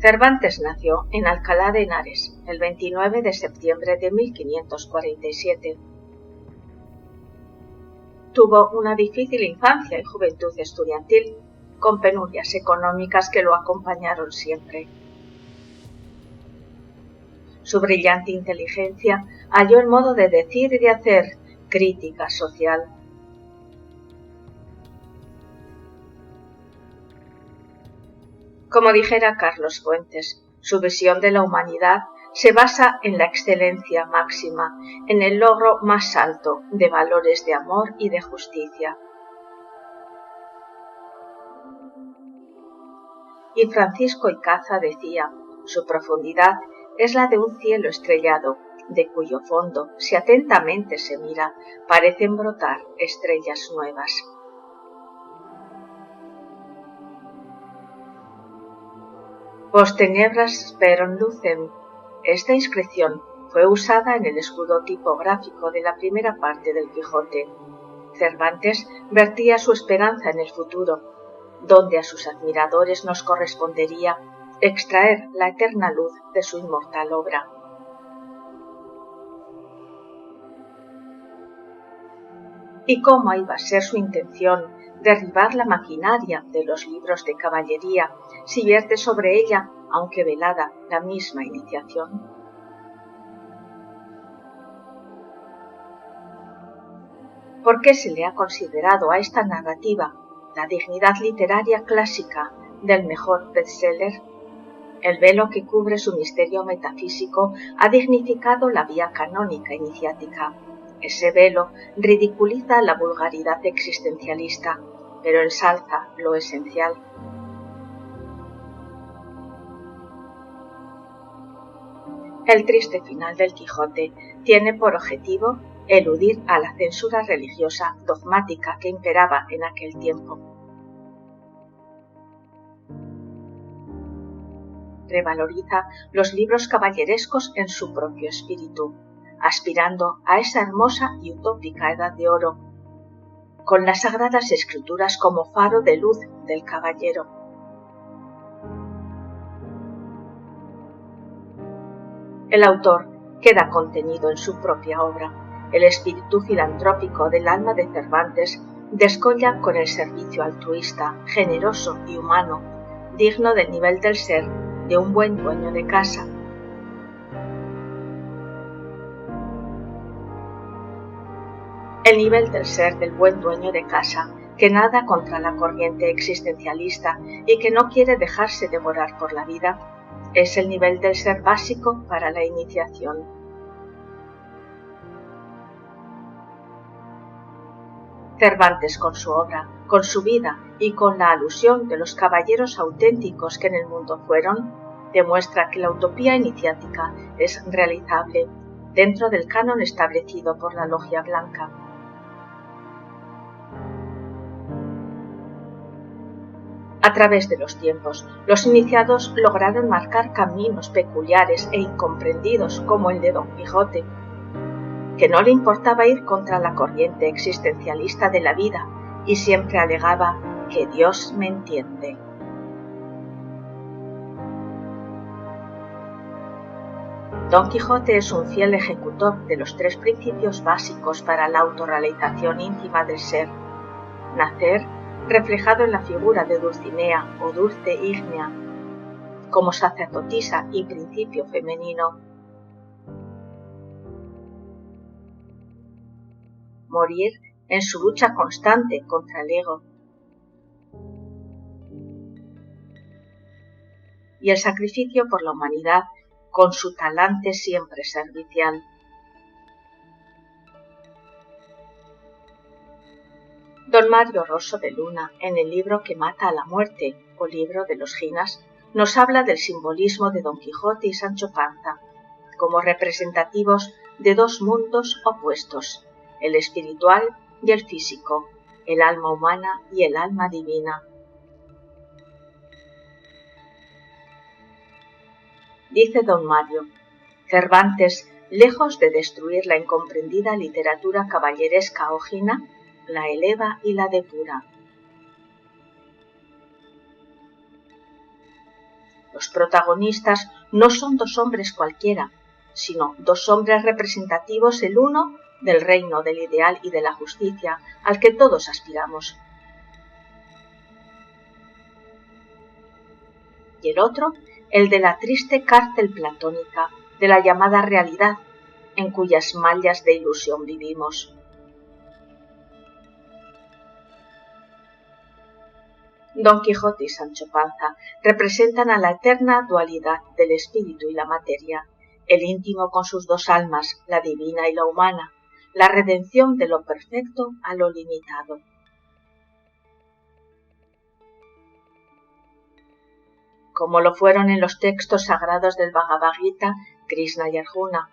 Cervantes nació en Alcalá de Henares el 29 de septiembre de 1547. Tuvo una difícil infancia y juventud estudiantil, con penurias económicas que lo acompañaron siempre. Su brillante inteligencia halló el modo de decir y de hacer crítica social. Como dijera Carlos Fuentes, su visión de la humanidad se basa en la excelencia máxima, en el logro más alto de valores de amor y de justicia. Y Francisco Icaza decía, su profundidad es la de un cielo estrellado, de cuyo fondo, si atentamente se mira, parecen brotar estrellas nuevas. Post tenebras speron lucem. Esta inscripción fue usada en el escudo tipográfico de la primera parte del Quijote. Cervantes vertía su esperanza en el futuro, donde a sus admiradores nos correspondería extraer la eterna luz de su inmortal obra. ¿Y cómo iba a ser su intención derribar la maquinaria de los libros de caballería si vierte sobre ella, aunque velada, la misma iniciación? ¿Por qué se le ha considerado a esta narrativa la dignidad literaria clásica del mejor bestseller? El velo que cubre su misterio metafísico ha dignificado la vía canónica iniciática. Ese velo ridiculiza la vulgaridad existencialista, pero ensalza lo esencial. El triste final del Quijote tiene por objetivo eludir a la censura religiosa dogmática que imperaba en aquel tiempo. Revaloriza los libros caballerescos en su propio espíritu, aspirando a esa hermosa y utópica edad de oro, con las sagradas escrituras como faro de luz del caballero. El autor queda contenido en su propia obra. El espíritu filantrópico del alma de Cervantes descolla con el servicio altruista, generoso y humano, digno del nivel del ser de un buen dueño de casa. El nivel del ser del buen dueño de casa, que nada contra la corriente existencialista y que no quiere dejarse devorar por la vida, es el nivel del ser básico para la iniciación. Cervantes, con su obra, con su vida y con la alusión de los caballeros auténticos que en el mundo fueron, demuestra que la utopía iniciática es realizable dentro del canon establecido por la Logia Blanca. A través de los tiempos, los iniciados lograron marcar caminos peculiares e incomprendidos como el de Don Quijote, que no le importaba ir contra la corriente existencialista de la vida y siempre alegaba que Dios me entiende. Don Quijote es un fiel ejecutor de los tres principios básicos para la autorrealización íntima del ser: nacer, reflejado en la figura de Dulcinea o Dulce Ígnea, como sacerdotisa y principio femenino; morir en su lucha constante contra el ego; y el sacrificio por la humanidad con su talante siempre servicial. Don Mario Rosso de Luna, en el libro Que mata a la muerte, o libro de los Ginas, nos habla del simbolismo de Don Quijote y Sancho Panza, como representativos de dos mundos opuestos, el espiritual y el físico, el alma humana y el alma divina. Dice don Mario, Cervantes, lejos de destruir la incomprendida literatura caballeresca ojina, la eleva y la depura. Los protagonistas no son dos hombres cualquiera, sino dos hombres representativos el uno del reino del ideal y de la justicia al que todos aspiramos, y el otro el de la triste cárcel platónica de la llamada realidad, en cuyas mallas de ilusión vivimos. Don Quijote y Sancho Panza representan a la eterna dualidad del espíritu y la materia, el íntimo con sus dos almas, la divina y la humana, la redención de lo perfecto a lo limitado. Como lo fueron en los textos sagrados del Bhagavad Gita, Krishna y Arjuna,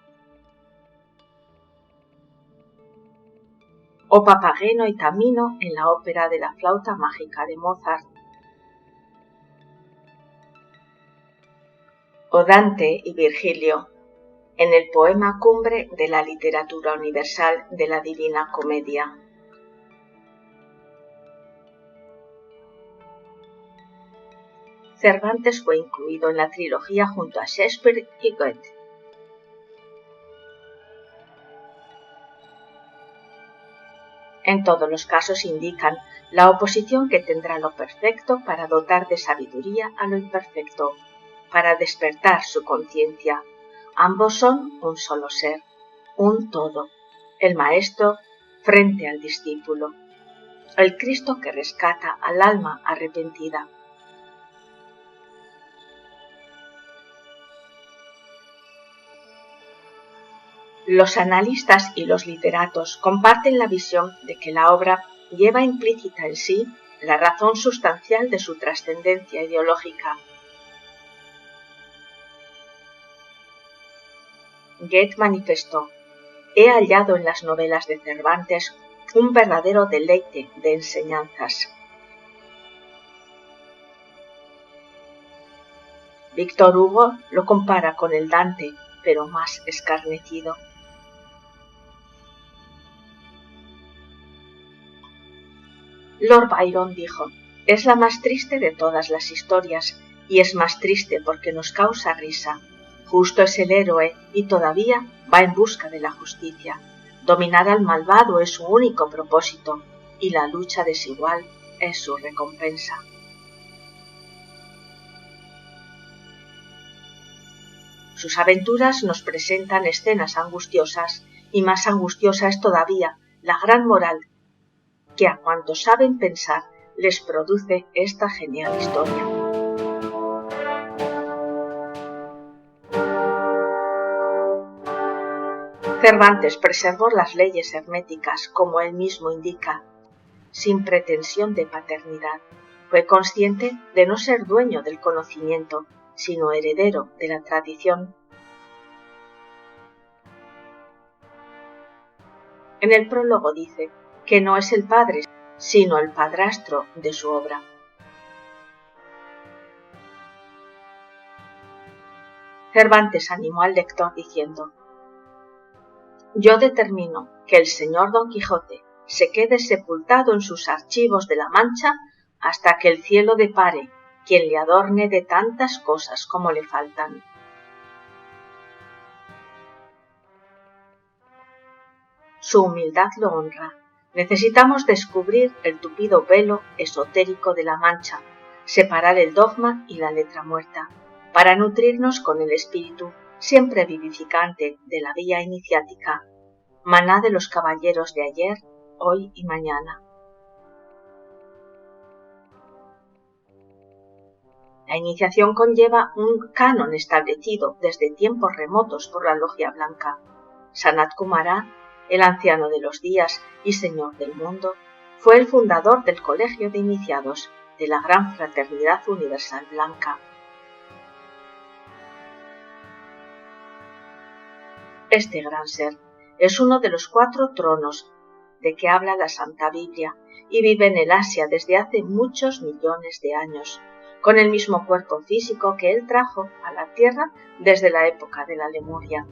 o Papageno y Tamino en la ópera de la flauta mágica de Mozart, o Dante y Virgilio en el poema cumbre de la literatura universal de la Divina Comedia. Cervantes fue incluido en la trilogía junto a Shakespeare y Goethe. En todos los casos indican la oposición que tendrá lo perfecto para dotar de sabiduría a lo imperfecto, para despertar su conciencia. Ambos son un solo ser, un todo, el maestro frente al discípulo, el Cristo que rescata al alma arrepentida. Los analistas y los literatos comparten la visión de que la obra lleva implícita en sí la razón sustancial de su trascendencia ideológica. Goethe manifestó: he hallado en las novelas de Cervantes un verdadero deleite de enseñanzas. Víctor Hugo lo compara con el Dante, pero más escarnecido. Lord Byron dijo: es la más triste de todas las historias, y es más triste porque nos causa risa. Justo es el héroe y todavía va en busca de la justicia. Dominar al malvado es su único propósito, y la lucha desigual es su recompensa. Sus aventuras nos presentan escenas angustiosas, y más angustiosa es todavía la gran moral que a cuantos saben pensar les produce esta genial historia. Cervantes preservó las leyes herméticas, como él mismo indica, sin pretensión de paternidad. Fue consciente de no ser dueño del conocimiento, sino heredero de la tradición. En el prólogo dice que no es el padre, sino el padrastro de su obra. Cervantes animó al lector diciendo: yo determino que el señor Don Quijote se quede sepultado en sus archivos de la Mancha hasta que el cielo depare quien le adorne de tantas cosas como le faltan. Su humildad lo honra. Necesitamos descubrir el tupido velo esotérico de la Mancha, separar el dogma y la letra muerta, para nutrirnos con el espíritu siempre vivificante de la vía iniciática, maná de los caballeros de ayer, hoy y mañana. La iniciación conlleva un canon establecido desde tiempos remotos por la Logia Blanca. Sanat Kumara, el anciano de los días y señor del mundo, fue el fundador del Colegio de Iniciados de la Gran Fraternidad Universal Blanca. Este gran ser es uno de los 4 tronos de que habla la Santa Biblia y vive en el Asia desde hace muchos millones de años, con el mismo cuerpo físico que él trajo a la Tierra desde la época de la Lemuria.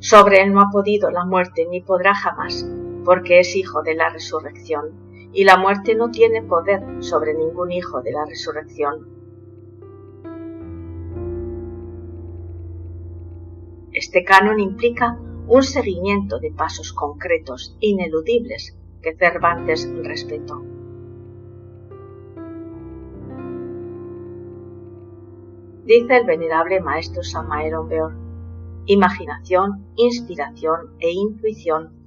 Sobre él no ha podido la muerte ni podrá jamás, porque es hijo de la resurrección, y la muerte no tiene poder sobre ningún hijo de la resurrección. Este canon implica un seguimiento de pasos concretos, ineludibles, que Cervantes respetó. Dice el venerable maestro Samael Aun Weor: imaginación, inspiración e intuición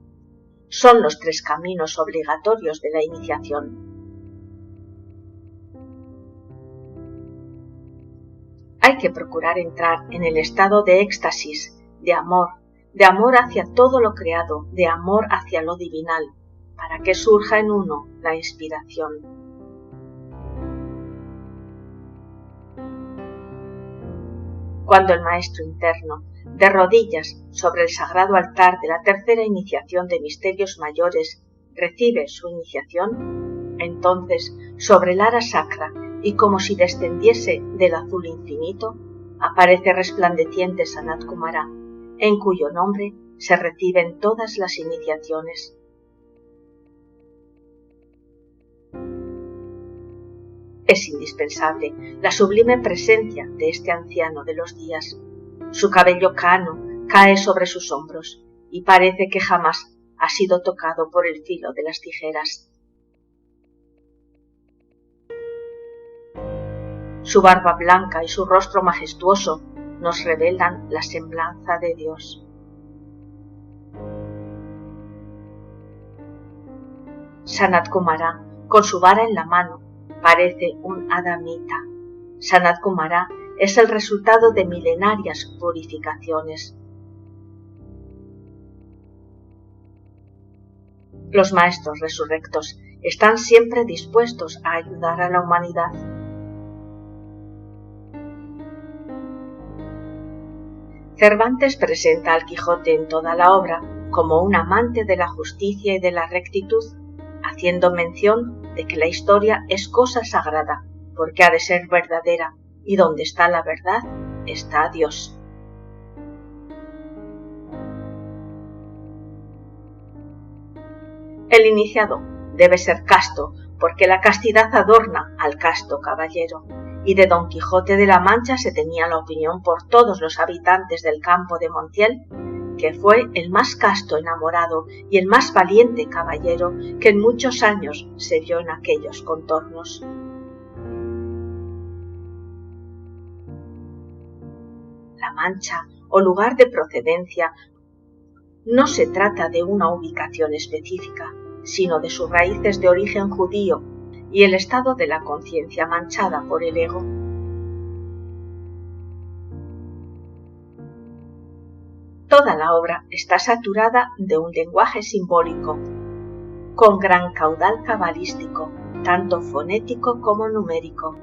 son los tres caminos obligatorios de la iniciación. Hay que procurar entrar en el estado de éxtasis, de amor hacia todo lo creado, de amor hacia lo divinal, para que surja en uno la inspiración. Cuando el maestro interno, de rodillas sobre el sagrado altar de la tercera iniciación de misterios mayores, recibe su iniciación, entonces, sobre el ara sacra y como si descendiese del azul infinito, aparece resplandeciente Sanat Kumara, en cuyo nombre se reciben todas las iniciaciones. Es indispensable la sublime presencia de este anciano de los días. Su cabello cano cae sobre sus hombros y parece que jamás ha sido tocado por el filo de las tijeras. Su barba blanca y su rostro majestuoso nos revelan la semblanza de Dios. Sanat Kumara, con su vara en la mano, parece un adamita. Sanat Kumara es el resultado de milenarias purificaciones. Los maestros resurrectos están siempre dispuestos a ayudar a la humanidad. Cervantes presenta al Quijote en toda la obra como un amante de la justicia y de la rectitud, haciendo mención de que la historia es cosa sagrada, porque ha de ser verdadera, y donde está la verdad, está Dios. El iniciado debe ser casto, porque la castidad adorna al casto caballero, y de Don Quijote de la Mancha se tenía la opinión por todos los habitantes del campo de Montiel, que fue el más casto enamorado y el más valiente caballero que en muchos años se vio en aquellos contornos. La Mancha, o lugar de procedencia, no se trata de una ubicación específica, sino de sus raíces de origen judío y el estado de la conciencia manchada por el ego. Toda la obra está saturada de un lenguaje simbólico, con gran caudal cabalístico, tanto fonético como numérico.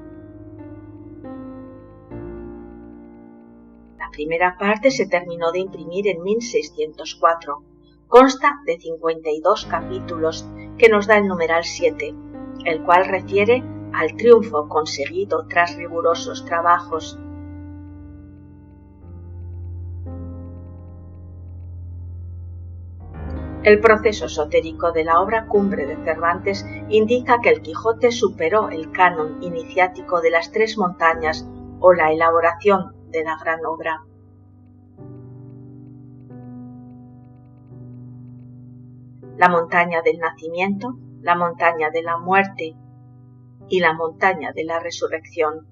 La primera parte se terminó de imprimir en 1604. Consta de 52 capítulos que nos da el numeral 7, el cual refiere al triunfo conseguido tras rigurosos trabajos. El proceso esotérico de la obra cumbre de Cervantes indica que el Quijote superó el canon iniciático de las tres montañas o la elaboración de la gran obra. La montaña del nacimiento, la montaña de la muerte y la montaña de la resurrección.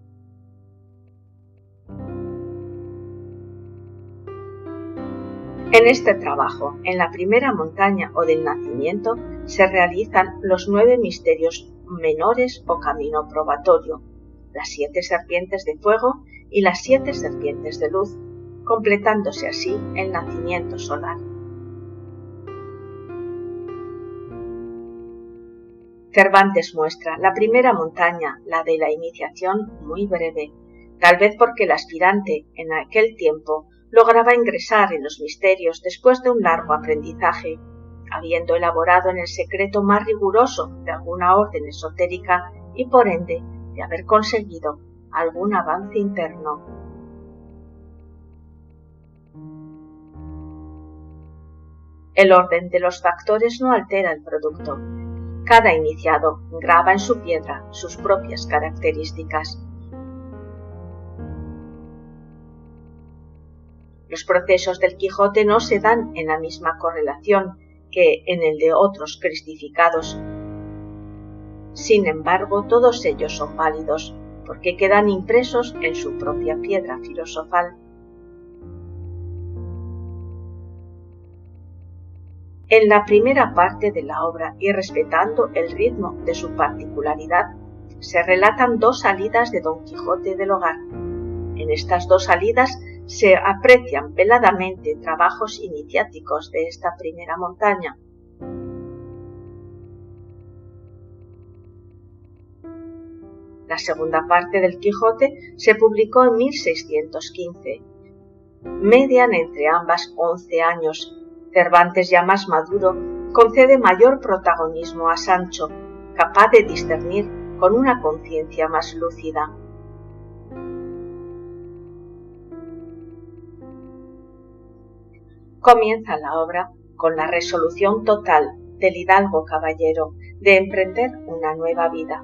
En este trabajo, en la primera montaña o del nacimiento, se realizan los 9 misterios menores o camino probatorio, las 7 serpientes de fuego y las 7 serpientes de luz, completándose así el nacimiento solar. Cervantes muestra la primera montaña, la de la iniciación, muy breve, tal vez porque el aspirante en aquel tiempo lograba ingresar en los misterios después de un largo aprendizaje, habiendo elaborado en el secreto más riguroso de alguna orden esotérica y por ende de haber conseguido algún avance interno. El orden de los factores no altera el producto. Cada iniciado graba en su piedra sus propias características. Los procesos del Quijote no se dan en la misma correlación que en el de otros cristificados. Sin embargo, todos ellos son válidos, porque quedan impresos en su propia piedra filosofal. En la primera parte de la obra, y respetando el ritmo de su particularidad, se relatan dos salidas de Don Quijote del hogar. En estas dos salidas se aprecian veladamente trabajos iniciáticos de esta primera montaña. La segunda parte del Quijote se publicó en 1615. Median entre ambas 11 años. Cervantes, ya más maduro, concede mayor protagonismo a Sancho, capaz de discernir con una conciencia más lúcida. Comienza la obra con la resolución total del hidalgo caballero de emprender una nueva vida.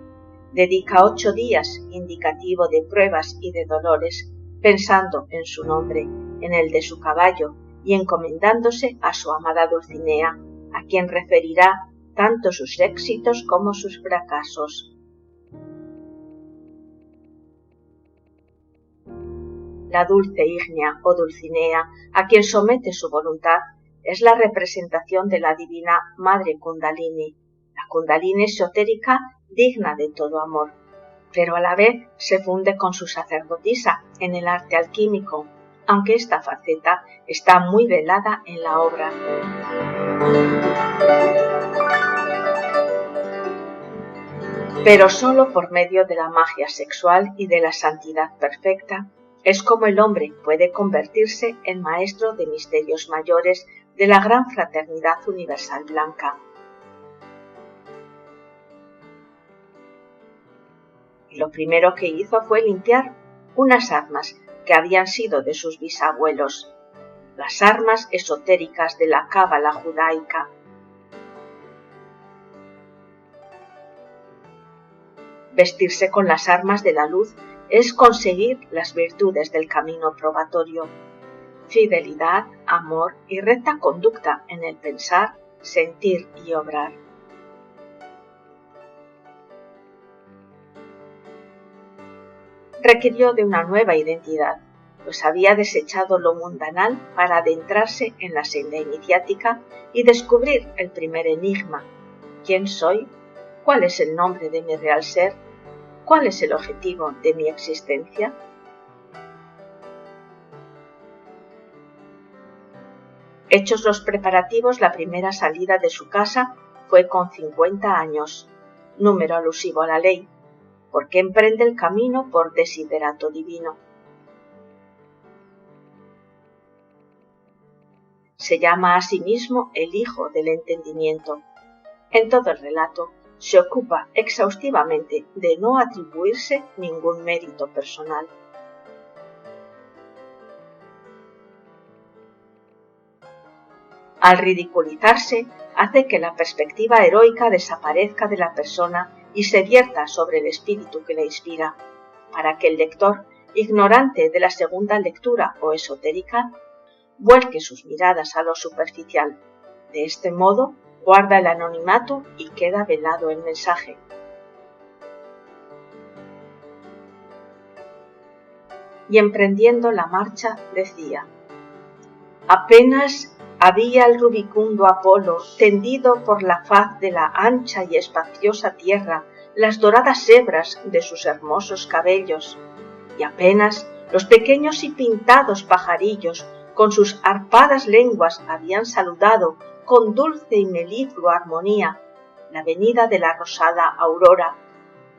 Dedica 8 días, indicativo de pruebas y de dolores, pensando en su nombre, en el de su caballo, y encomendándose a su amada Dulcinea, a quien referirá tanto sus éxitos como sus fracasos. La dulce Ígnea o Dulcinea, a quien somete su voluntad, es la representación de la divina Madre Kundalini, la Kundalini esotérica digna de todo amor, pero a la vez se funde con su sacerdotisa en el arte alquímico, aunque esta faceta está muy velada en la obra. Pero solo por medio de la magia sexual y de la santidad perfecta es como el hombre puede convertirse en maestro de misterios mayores de la gran fraternidad universal blanca. Y lo primero que hizo fue limpiar unas armas que habían sido de sus bisabuelos, las armas esotéricas de la cábala judaica. Vestirse con las armas de la luz es conseguir las virtudes del camino probatorio: fidelidad, amor y recta conducta en el pensar, sentir y obrar. Requirió de una nueva identidad, pues había desechado lo mundanal para adentrarse en la senda iniciática y descubrir el primer enigma: ¿quién soy? ¿Cuál es el nombre de mi real ser? ¿Cuál es el objetivo de mi existencia? Hechos los preparativos, la primera salida de su casa fue con 50 años, número alusivo a la ley, porque emprende el camino por desiderato divino. Se llama a sí mismo el Hijo del Entendimiento. En todo el relato se ocupa exhaustivamente de no atribuirse ningún mérito personal. Al ridiculizarse, hace que la perspectiva heroica desaparezca de la persona y se vierta sobre el espíritu que la inspira, para que el lector, ignorante de la segunda lectura o esotérica, vuelque sus miradas a lo superficial. De este modo, guarda el anonimato y queda velado el mensaje. Y emprendiendo la marcha decía: apenas había el rubicundo Apolo tendido por la faz de la ancha y espaciosa tierra las doradas hebras de sus hermosos cabellos, y apenas los pequeños y pintados pajarillos con sus arpadas lenguas habían saludado con dulce y meliflua armonía la venida de la rosada aurora,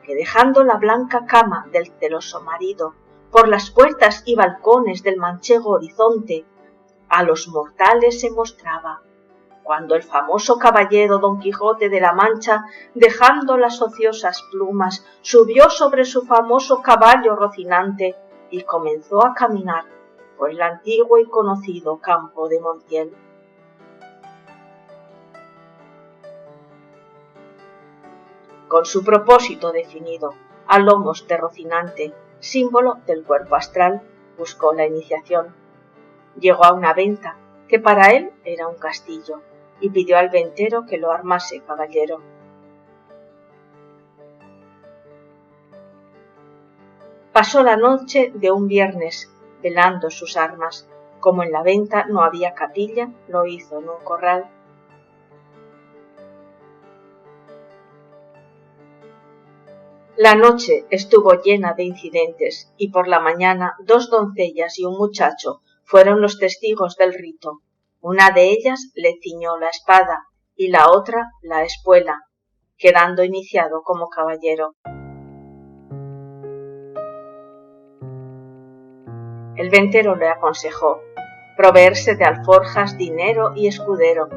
que dejando la blanca cama del celoso marido por las puertas y balcones del manchego horizonte, a los mortales se mostraba, cuando el famoso caballero Don Quijote de la Mancha, dejando las ociosas plumas, subió sobre su famoso caballo rocinante y comenzó a caminar por el antiguo y conocido campo de Montiel. con su propósito definido, a lomos de Rocinante, símbolo del cuerpo astral, buscó la iniciación. Llegó a una venta, que para él era un castillo, y pidió al ventero que lo armase caballero. Pasó la noche de un viernes, velando sus armas. Como en la venta no había capilla, lo hizo en un corral. La noche estuvo llena de incidentes y por la mañana 2 doncellas y un muchacho fueron los testigos del rito. Una de ellas le ciñó la espada y la otra la espuela, quedando iniciado como caballero. El ventero le aconsejó proveerse de alforjas, dinero y escudero.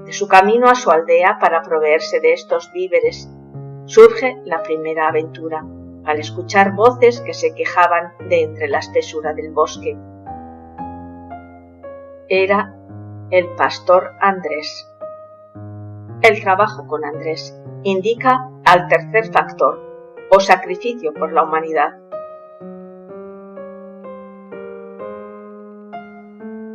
De su camino a su aldea para proveerse de estos víveres, surge la primera aventura, al escuchar voces que se quejaban de entre la espesura del bosque. Era el pastor Andrés. El trabajo con Andrés indica al tercer factor, o sacrificio por la humanidad.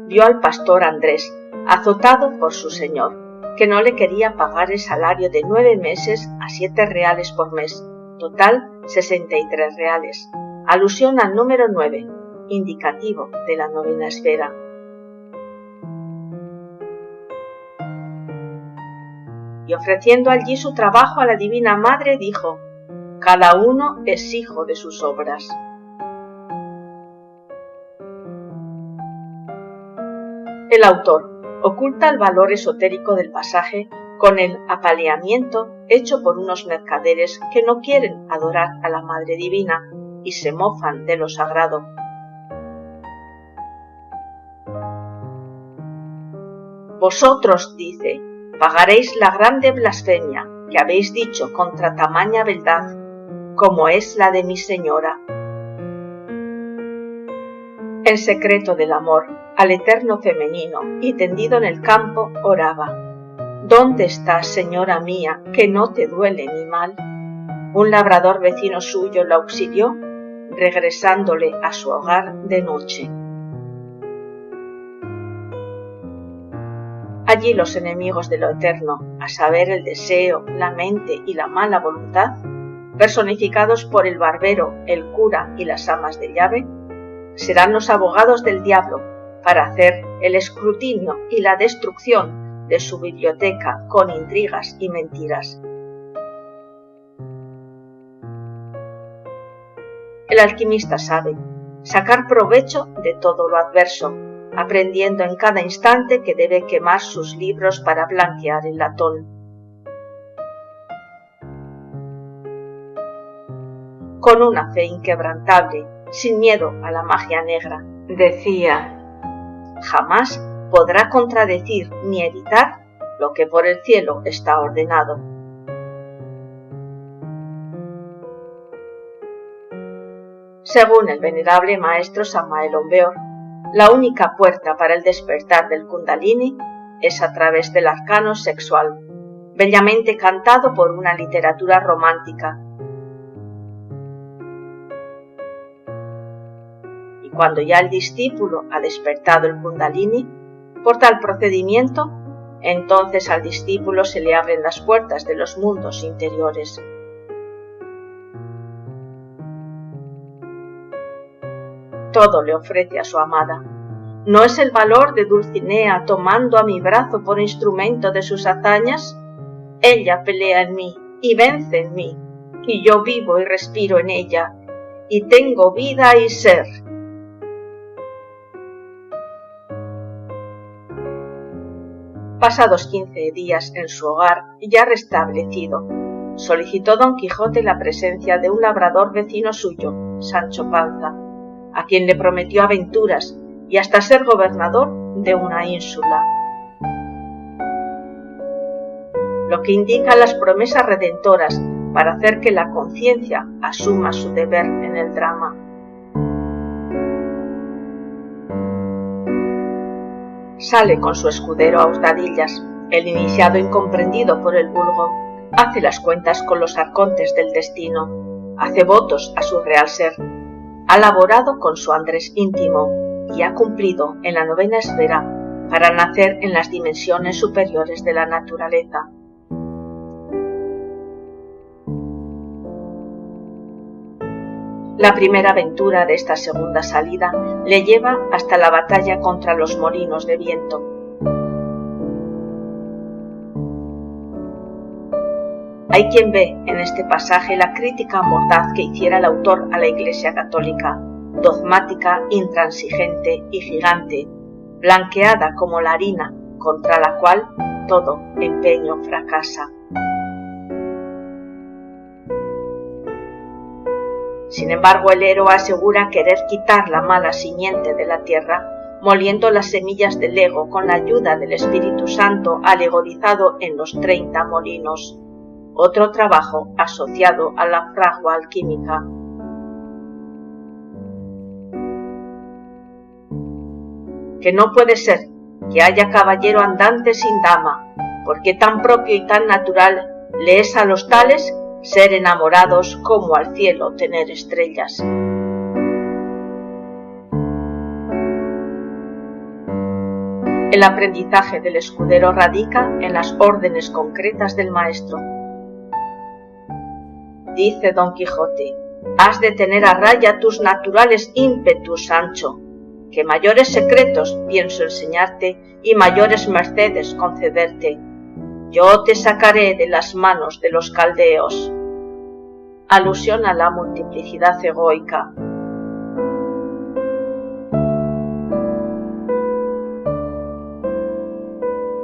Vio al pastor Andrés azotado por su señor, que no le quería pagar el salario de 9 meses a 7 reales por mes, total 63 reales, alusión al número 9, indicativo de la novena esfera. Y ofreciendo allí su trabajo a la Divina Madre, dijo: cada uno es hijo de sus obras. El autor oculta el valor esotérico del pasaje con el apaleamiento hecho por unos mercaderes que no quieren adorar a la Madre Divina y se mofan de lo sagrado. Vosotros, dice, pagaréis la grande blasfemia que habéis dicho contra tamaña beldad, como es la de mi señora. El secreto del amor al eterno femenino y tendido en el campo oraba: ¿dónde estás, señora mía, que no te duele mi mal? Un labrador vecino suyo la auxilió, regresándole a su hogar de noche. Allí los enemigos de lo eterno, a saber el deseo, la mente y la mala voluntad, personificados por el barbero, el cura y las amas de llave, serán los abogados del diablo para hacer el escrutinio y la destrucción de su biblioteca con intrigas y mentiras. El alquimista sabe sacar provecho de todo lo adverso, aprendiendo en cada instante que debe quemar sus libros para blanquear el latón. Con una fe inquebrantable, sin miedo a la magia negra, decía: jamás podrá contradecir ni evitar lo que por el cielo está ordenado. Según el venerable maestro Samael Aun Weor, la única puerta para el despertar del Kundalini es a través del arcano sexual, bellamente cantado por una literatura romántica. Y cuando ya el discípulo ha despertado el Kundalini, por tal procedimiento, entonces al discípulo se le abren las puertas de los mundos interiores. Todo le ofrece a su amada. ¿No es el valor de Dulcinea tomando a mi brazo por instrumento de sus hazañas? Ella pelea en mí y vence en mí, y yo vivo y respiro en ella, y tengo vida y ser. Pasados 15 días en su hogar, ya restablecido, solicitó Don Quijote la presencia de un labrador vecino suyo, Sancho Panza, a quien le prometió aventuras y hasta ser gobernador de una ínsula, lo que indica las promesas redentoras para hacer que la conciencia asuma su deber en el drama. Sale con su escudero a hurtadillas, El iniciado incomprendido por el vulgo hace las cuentas con los arcontes del destino, hace votos a su real ser, ha laborado con su Andrés íntimo y ha cumplido en la novena esfera para nacer en las dimensiones superiores de la naturaleza. La primera aventura de esta segunda salida le lleva hasta la batalla contra los molinos de viento. Hay quien ve en este pasaje la crítica mordaz que hiciera el autor a la Iglesia católica, dogmática, intransigente y gigante, blanqueada como la harina, contra la cual todo empeño fracasa. Sin embargo, el héroe asegura querer quitar la mala simiente de la tierra, moliendo las semillas del ego con la ayuda del Espíritu Santo alegorizado en los 30 molinos, otro trabajo asociado a la fragua alquímica. Que no puede ser que haya caballero andante sin dama, porque tan propio y tan natural le es a los tales ser enamorados como al cielo tener estrellas. El aprendizaje del escudero radica en las órdenes concretas del maestro. Dice Don Quijote: has de tener a raya tus naturales ímpetus, Sancho, que mayores secretos pienso enseñarte y mayores mercedes concederte. Yo te sacaré de las manos de los caldeos. Alusión a la multiplicidad egoica.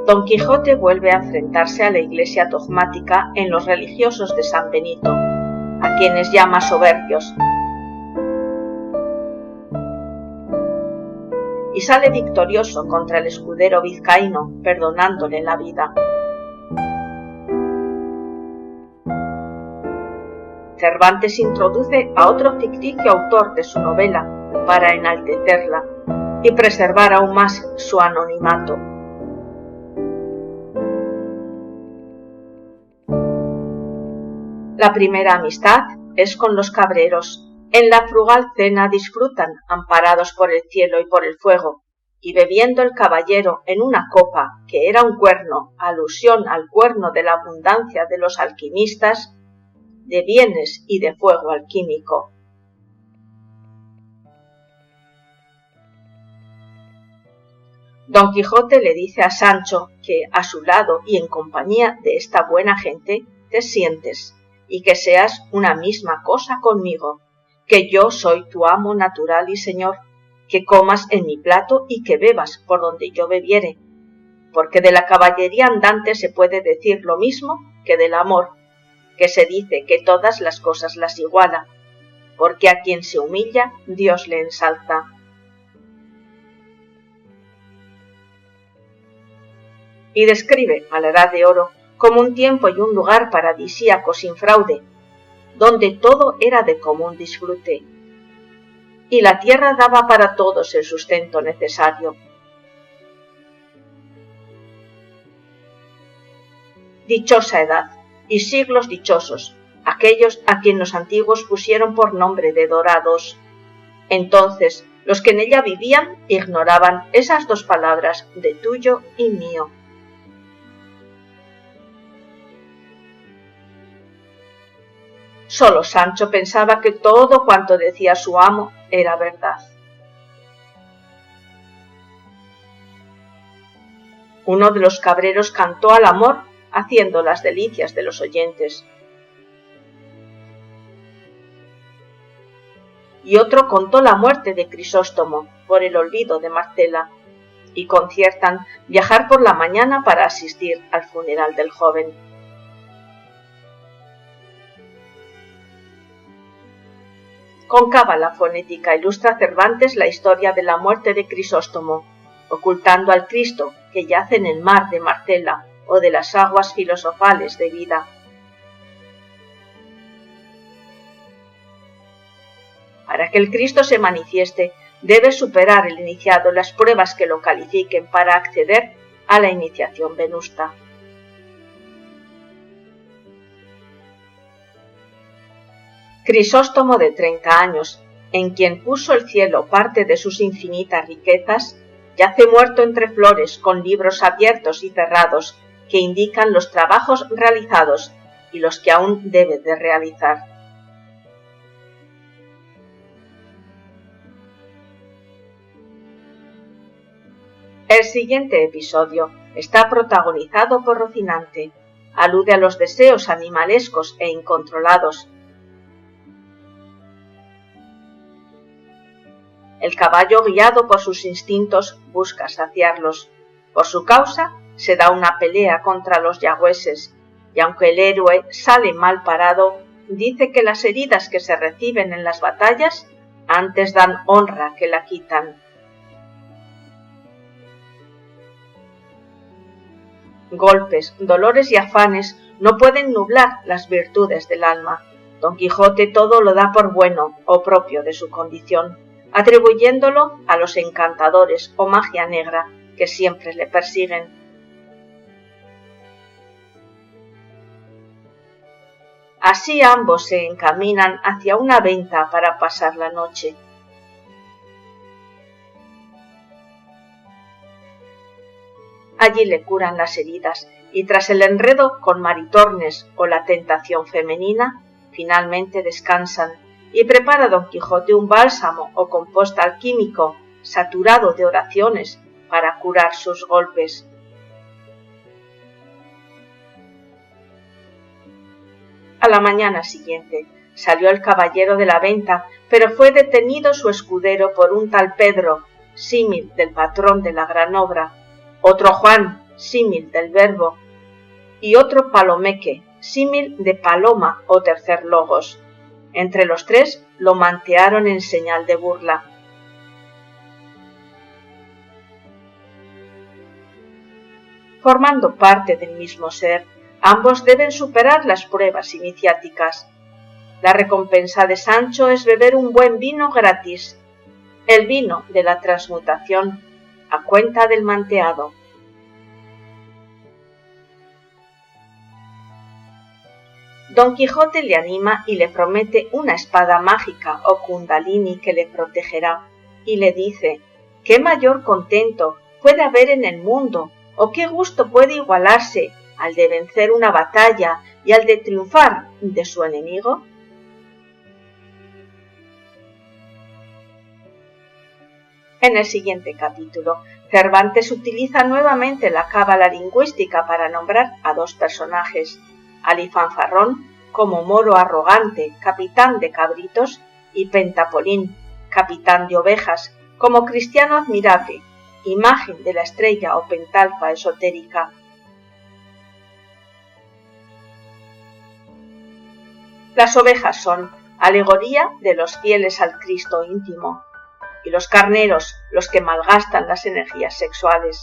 Don Quijote vuelve a enfrentarse a la Iglesia dogmática en los religiosos de San Benito, a quienes llama soberbios, y sale victorioso contra el escudero vizcaíno, perdonándole la vida. Cervantes introduce a otro ficticio autor de su novela para enaltecerla y preservar aún más su anonimato. La primera amistad es con los cabreros. En la frugal cena disfrutan, amparados por el cielo y por el fuego, y bebiendo el caballero en una copa que era un cuerno, alusión al cuerno de la abundancia de los alquimistas, de bienes y de fuego alquímico. Don Quijote le dice a Sancho que a su lado y en compañía de esta buena gente te sientes y que seas una misma cosa conmigo, que yo soy tu amo natural y señor, que comas en mi plato y que bebas por donde yo bebiere, porque de la caballería andante se puede decir lo mismo que del amor, que se dice que todas las cosas las iguala, porque a quien se humilla, Dios le ensalza. Y describe a la Edad de Oro como un tiempo y un lugar paradisíaco sin fraude, donde todo era de común disfrute, y la tierra daba para todos el sustento necesario. Dichosa edad y siglos dichosos, aquellos a quien los antiguos pusieron por nombre de dorados. Entonces, los que en ella vivían ignoraban esas dos palabras de tuyo y mío. Solo Sancho pensaba que todo cuanto decía su amo era verdad. Uno de los cabreros cantó al amor haciendo las delicias de los oyentes. Y otro contó la muerte de Crisóstomo por el olvido de Marcela, y conciertan viajar por la mañana para asistir al funeral del joven. Con cábala fonética ilustra Cervantes la historia de la muerte de Crisóstomo, ocultando al Cristo que yace en el mar de Marcela o de las aguas filosofales de vida. Para que el Cristo se manifieste, debe superar el iniciado las pruebas que lo califiquen para acceder a la iniciación venusta. Crisóstomo, de 30 años, en quien puso el cielo parte de sus infinitas riquezas, yace muerto entre flores con libros abiertos y cerrados que indican los trabajos realizados y los que aún debe de realizar. El siguiente episodio está protagonizado por Rocinante. Alude a los deseos animalescos e incontrolados. El caballo, guiado por sus instintos, busca saciarlos. Por su causa, se da una pelea contra los yagüeses, y aunque el héroe sale mal parado, dice que las heridas que se reciben en las batallas antes dan honra que la quitan. Golpes, dolores y afanes no pueden nublar las virtudes del alma. Don Quijote todo lo da por bueno o propio de su condición, atribuyéndolo a los encantadores o magia negra que siempre le persiguen. Así ambos se encaminan hacia una venta para pasar la noche. Allí le curan las heridas y tras el enredo con Maritornes o la tentación femenina, finalmente descansan y prepara Don Quijote un bálsamo o composta alquímico saturado de oraciones para curar sus golpes. A la mañana siguiente salió el caballero de la venta, pero fue detenido su escudero por un tal Pedro, símil del patrón de la gran obra, otro Juan, símil del verbo, y otro Palomeque, símil de paloma o tercer logos. Entre los tres lo mantearon en señal de burla. Formando parte del mismo ser, ambos deben superar las pruebas iniciáticas. La recompensa de Sancho es beber un buen vino gratis, el vino de la transmutación, a cuenta del manteado. Don Quijote le anima y le promete una espada mágica o kundalini que le protegerá, y le dice: ¿qué mayor contento puede haber en el mundo, o qué gusto puede igualarse al de vencer una batalla y al de triunfar de su enemigo? En el siguiente capítulo, Cervantes utiliza nuevamente la cábala lingüística para nombrar a dos personajes: Alifanfarrón, como moro arrogante, capitán de cabritos, y Pentapolín, capitán de ovejas, como cristiano admirable, imagen de la estrella o pentalfa esotérica. Las ovejas son alegoría de los fieles al Cristo íntimo, y los carneros los que malgastan las energías sexuales.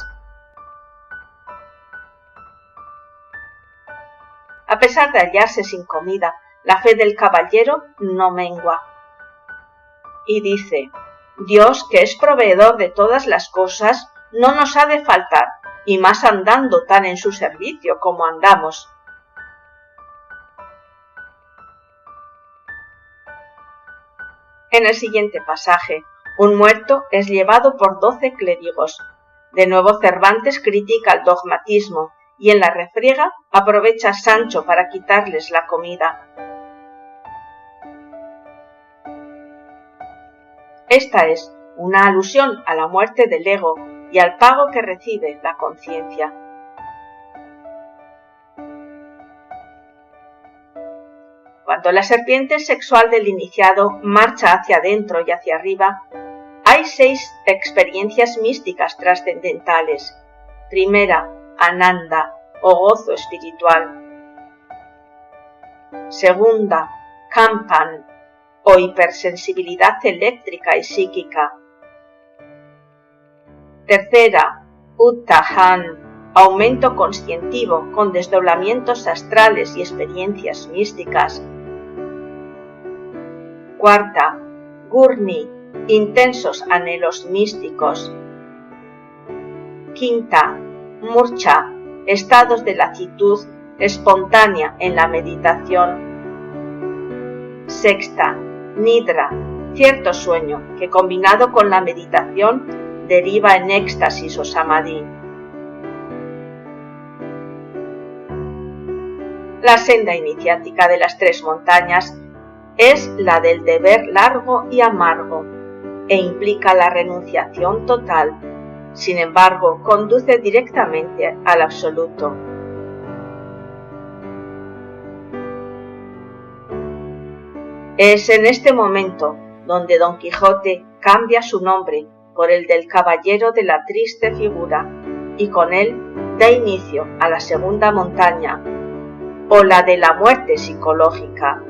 A pesar de hallarse sin comida, la fe del caballero no mengua. Y dice: Dios, que es proveedor de todas las cosas, no nos ha de faltar, y más andando tan en su servicio como andamos. En el siguiente pasaje, un muerto es llevado por 12 clérigos. De nuevo Cervantes critica el dogmatismo, y en la refriega aprovecha a Sancho para quitarles la comida. Esta es una alusión a la muerte del ego y al pago que recibe la conciencia. Cuando la serpiente sexual del iniciado marcha hacia adentro y hacia arriba, hay 6 experiencias místicas trascendentales. Primera, Ananda, o gozo espiritual. Segunda, Kampan, o hipersensibilidad eléctrica y psíquica. Tercera, Uttahan, aumento conscientivo con desdoblamientos astrales y experiencias místicas. Cuarta, Gurni, intensos anhelos místicos. Quinta, Murcha, estados de latitud espontánea en la meditación. Sexta, Nidra, cierto sueño que combinado con la meditación deriva en éxtasis o samadhi. La senda iniciática de las tres montañas es la del deber largo y amargo e implica la renunciación total. Sin embargo, conduce directamente al absoluto. Es en este momento donde Don Quijote cambia su nombre por el del caballero de la triste figura y con él da inicio a la segunda montaña, o la de la muerte psicológica,